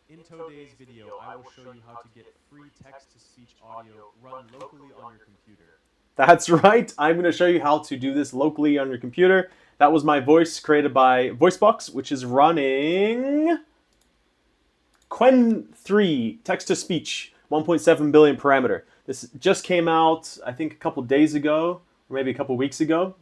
In today's video, I will show you how to get free text-to-speech audio run locally on your computer. That's right. I'm going to show you how to do this locally on your computer. That was my voice created by Voicebox, which is running Qwen 3 text to speech, 1.7 billion parameter. This just came out, I think, a couple days ago, or maybe a couple weeks ago.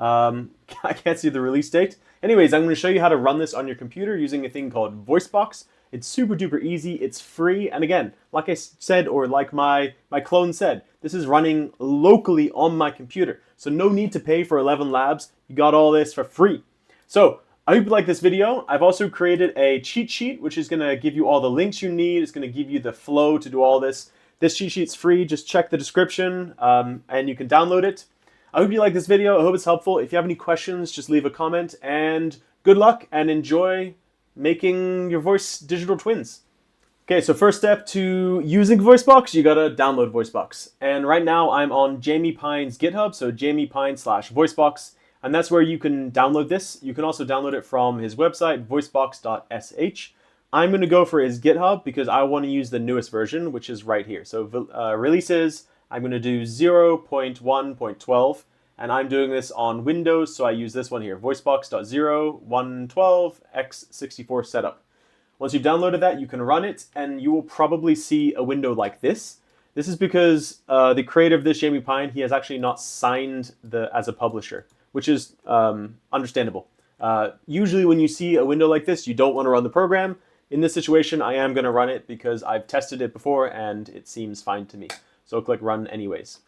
I can't see the release date. Anyways, I'm going to show you how to run this on your computer using a thing called Voicebox. It's super duper easy. It's free. And again, like I said, or like my clone said, this is running locally on my computer. So no need to pay for 11 labs. You got all this for free. So I hope you like this video. I've also created a cheat sheet, which is going to give you all the links you need. It's going to give you the flow to do all this. This cheat sheet's free. Just check the description and you can download it. I hope you like this video. I hope it's helpful. If you have any questions, just leave a comment. And good luck and enjoy making your voice digital twins. Okay, so first step to using Voicebox, you gotta download Voicebox. And right now I'm on Jamie Pine's GitHub, so jamiepine/Voicebox. And that's where you can download this. You can also download it from his website, voicebox.sh. I'm going to go for his GitHub because I want to use the newest version, which is right here. So releases, I'm going to do 0.1.12, and I'm doing this on Windows, so I use this one here, voicebox.0.112x64 setup. Once you've downloaded that, you can run it, and you will probably see a window like this. This is because the creator of this, Jamie Pine, he has actually not signed as a publisher, which is understandable. Usually when you see a window like this, you don't want to run the program. In this situation, I am going to run it because I've tested it before and it seems fine to me. So click run anyways.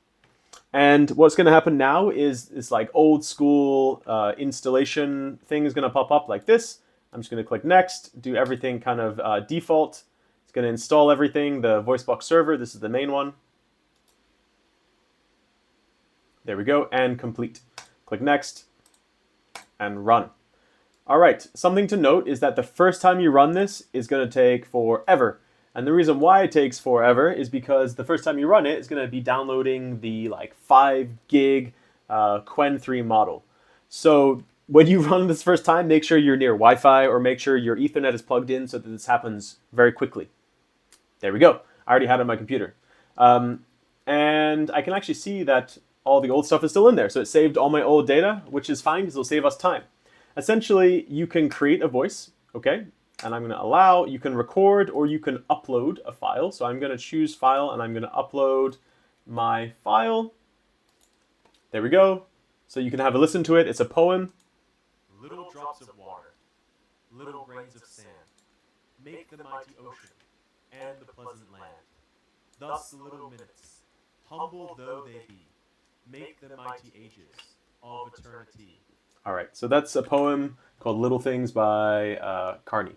And what's going to happen now is this like old school installation thing is going to pop up like this. I'm just going to click next, do everything kind of default. It's going to install everything, the Voicebox server. This is the main one. There we go, and complete. Click next and run. All right, something to note is that the first time you run this is going to take forever. And the reason why it takes forever is because the first time you run it, it's going to be downloading the like 5 gig Qwen 3 model. So when you run this first time, make sure you're near Wi-Fi or make sure your Ethernet is plugged in so that this happens very quickly. There we go. I already had it on my computer. And I can actually see that all the old stuff is still in there. So it saved all my old data, which is fine because it'll save us time. Essentially, you can create a voice, okay? And I'm going to allow, you can record or you can upload a file. So I'm going to choose file and I'm going to upload my file. There we go. So you can have a listen to it. It's a poem. Little drops of water, little grains of sand, make the mighty ocean and the pleasant land. Thus the little minutes, humble though they be, make the mighty ages of eternity. All right, so that's a poem called Little Things by Carney.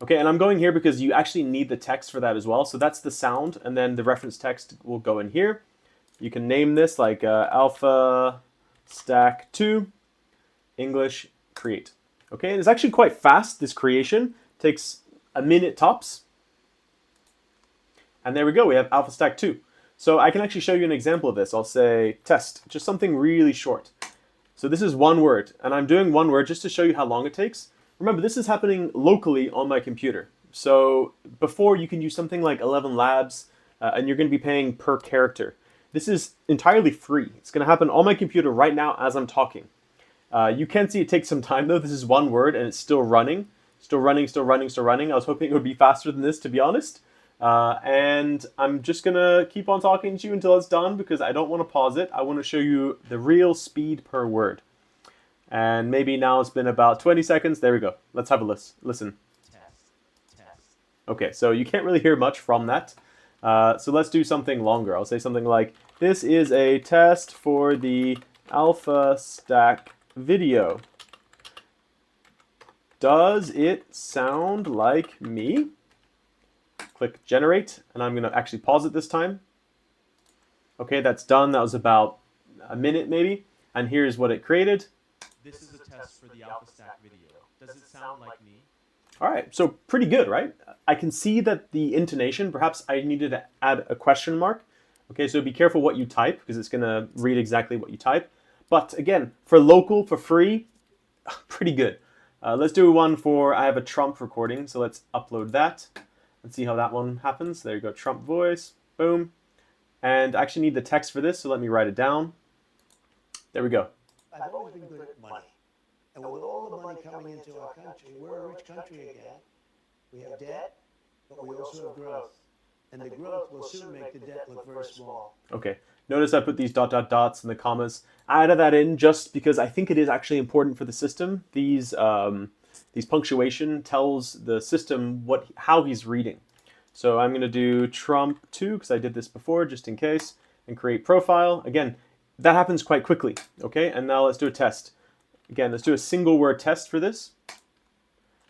Okay, and I'm going here because you actually need the text for that as well. So that's the sound, and then the reference text will go in here. You can name this like AlphaStack 2 English create. Okay, and it's actually quite fast, this creation. Takes a minute tops. And there we go, we have AlphaStack 2. So I can actually show you an example of this. I'll say test, just something really short. So this is one word, and I'm doing one word just to show you how long it takes. Remember, this is happening locally on my computer. So before, you can use something like 11 labs, and you're going to be paying per character. This is entirely free. It's going to happen on my computer right now as I'm talking. You can see it takes some time, though. This is one word, and it's still running. Still running, still running, still running. I was hoping it would be faster than this, to be honest. And I'm just going to keep on talking to you until it's done because I don't want to pause it. I want to show you the real speed per word. And maybe now it's been about 20 seconds. There we go. Let's have a listen. Test. Okay, so you can't really hear much from that. So let's do something longer. I'll say something like, this is a test for the AlphaStack video. Does it sound like me? Click generate, and I'm going to actually pause it this time. Okay, that's done. That was about a minute maybe. And here's what it created. This is a test for the AlphaStack video. Does it sound like me? All right, so pretty good, right? I can see that the intonation, perhaps I needed to add a question mark. Okay, so be careful what you type because it's going to read exactly what you type. But again, for local, for free, pretty good. Let's do one for, I have a Trump recording, so let's upload that. Let's see how that one happens. There you go, Trump voice, boom. And I actually need the text for this, so let me write it down. There we go. I've always been good at money. And with all the money coming into our country, we're a rich country again. We have debt, but we also have growth. And the growth will soon make the debt look very small. Okay. Notice I put these dot dot dots in the commas. I added that in just because I think it is actually important for the system. These punctuation tells the system how he's reading. So I'm going to do Trump 2 because I did this before just in case, and create profile. Again, that happens quite quickly. Okay, and now let's do a test. Again, let's do a single word test for this.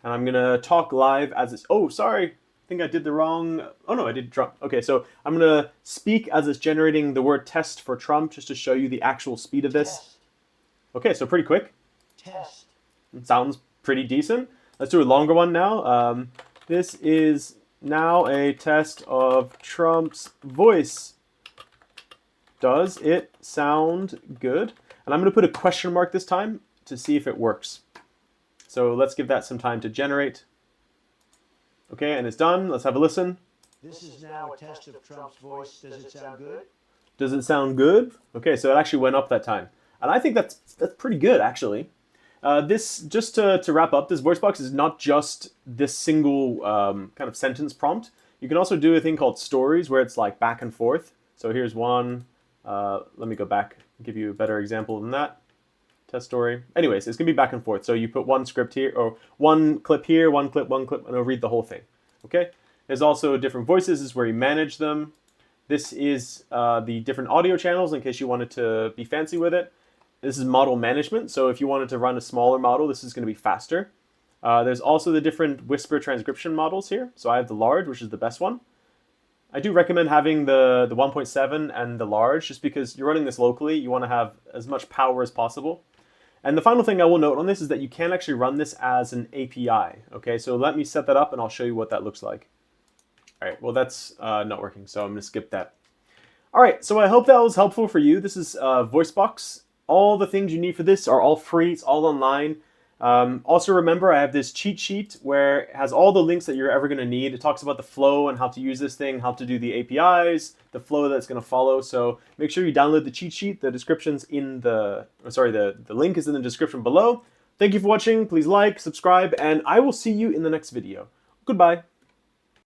And I'm going to talk live as it's... Oh, sorry. I think I did the wrong... Oh, no, I did Trump. Okay, so I'm going to speak as it's generating the word test for Trump just to show you the actual speed of this. Test. Okay, so pretty quick. Test. It sounds pretty decent. Let's do a longer one now. This is now a test of Trump's voice. Does it sound good? And I'm going to put a question mark this time to see if it works. So let's give that some time to generate. Okay, and it's done. Let's have a listen. This is now a test of Trump's voice. Does it sound good? Does it sound good? Okay, so it actually went up that time. And I think that's pretty good, actually. This, just to wrap up, this Voicebox is not just this single kind of sentence prompt. You can also do a thing called stories where it's like back and forth. So here's one. Let me go back and give you a better example than that. Test story. Anyways, it's going to be back and forth. So you put one script here, or one clip here, one clip, and it'll read the whole thing. Okay? There's also different voices. This is where you manage them. This is the different audio channels in case you wanted to be fancy with it. This is model management. So if you wanted to run a smaller model, this is going to be faster. There's also the different whisper transcription models here. So I have the large, which is the best one. I do recommend having the 1.7 and the large just because you're running this locally. You want to have as much power as possible. And the final thing I will note on this is that you can actually run this as an API. Okay, so let me set that up and I'll show you what that looks like. All right, well, that's not working, so I'm going to skip that. All right, so I hope that was helpful for you. This is Voicebox. All the things you need for this are all free. It's all online. Also remember, I have this cheat sheet where it has all the links that you're ever going to need. It talks about the flow and how to use this thing, how to do the APIs, the flow that's going to follow. So make sure you download the cheat sheet. The description's in the link is in the description below. Thank you for watching. Please like, subscribe, and I will see you in the next video. Goodbye.